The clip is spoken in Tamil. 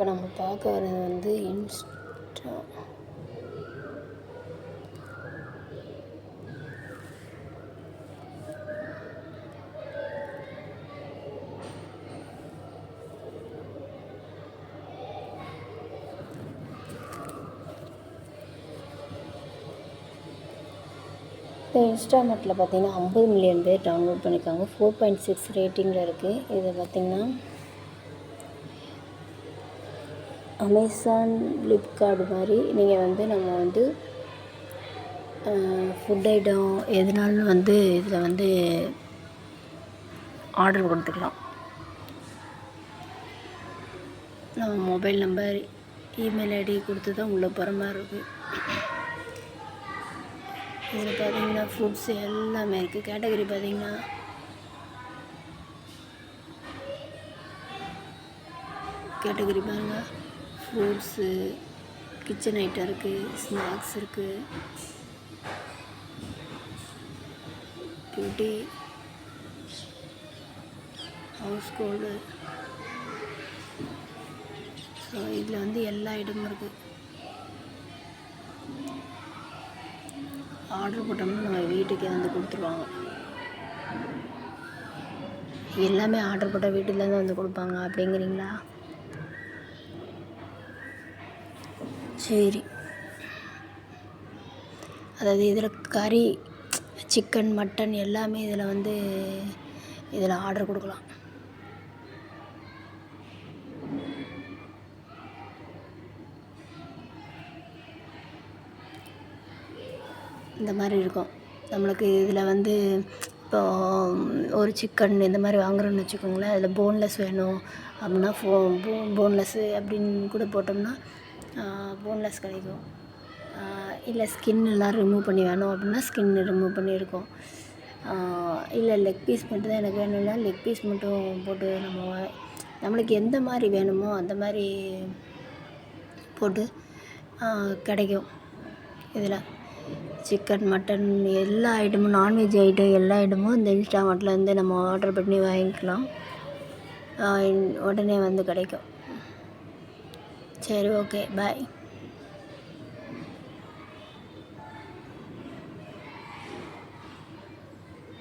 இப்போ நம்ம பார்க்க வர்றது வந்து இன்ஸ்டா. இப்போ இன்ஸ்டாமார்ட்டில் பார்த்தீங்கன்னா 50 மில்லியன் பேர் டவுன்லோட் பண்ணியிருக்காங்க. 4.6 ரேட்டிங்கில் இருக்குது. இதை பார்த்திங்கன்னா அமேசான், ஃப்ளிப்கார்ட் மாதிரி நீங்கள் வந்து நம்ம வந்து ஃபுட் ஐட்டம் எதுனாலும் வந்து இதில் வந்து ஆர்டர் கொடுத்துக்கலாம். நம்ம மொபைல் நம்பர், இமெயில் ஐடி கொடுத்து தான் உள்ளே போகிற மாதிரி இருக்குது. இதில் பார்த்தீங்கன்னா ஃப்ரூட்ஸ் எல்லாமே இருக்குது. கேட்டகரி பார்த்தீங்கன்னா கேட்டகரி பாருங்கள், ஃப்ரூட்ஸு, கிச்சன் ஐட்டம் இருக்குது, ஸ்நாக்ஸ் இருக்குது, பியூட்டி, ஹவுஸ் ஹோல்டு. ஸோ இதில் வந்து எல்லா ஐட்டமும் இருக்குது. ஆர்டர் போட்டோம்னா நம்ம வீட்டுக்கே வந்து கொடுத்துருவாங்க. எல்லாமே ஆர்டர் போட்டால் வீட்டிலேருந்து வந்து கொடுப்பாங்க அப்படிங்கிறீங்களா? சரி. அதாவது இதில் கறி, சிக்கன், மட்டன் எல்லாமே இதில் வந்து இதில் ஆர்டர் கொடுக்கலாம். இந்த மாதிரி இருக்கும். நம்மளுக்கு இதில் வந்து இப்போ ஒரு சிக்கன் இந்த மாதிரி வாங்குறோன்னு வச்சுக்கோங்களேன். அதில் போன்லெஸ் வேணும் அப்படின்னா போன்லெஸ்ஸு அப்படின்னு கூட போட்டோம்னா போன்லெஸ் கிடைக்கும். இல்லை ஸ்கின் எல்லாம் ரிமூவ் பண்ணி வேணும் அப்படின்னா ஸ்கின் ரிமூவ் பண்ணியிருக்கோம். இல்லை லெக் பீஸ் மட்டும் தான் எனக்கு வேணும்னா லெக் பீஸ் மட்டும் போட்டு நம்மளுக்கு எந்த மாதிரி வேணுமோ அந்த மாதிரி போட்டு கிடைக்கும். இதில் சிக்கன், மட்டன் எல்லா ஐட்டமும், நான்வெஜ் ஐட்டம் எல்லா ஐட்டமும் இந்த இன்ஸ்டாமார்ட்டில் வந்து நம்ம ஆர்டர் பண்ணி வாங்கிக்கலாம். உடனே வந்து கிடைக்கும். சரி, ஓகே, பாய்.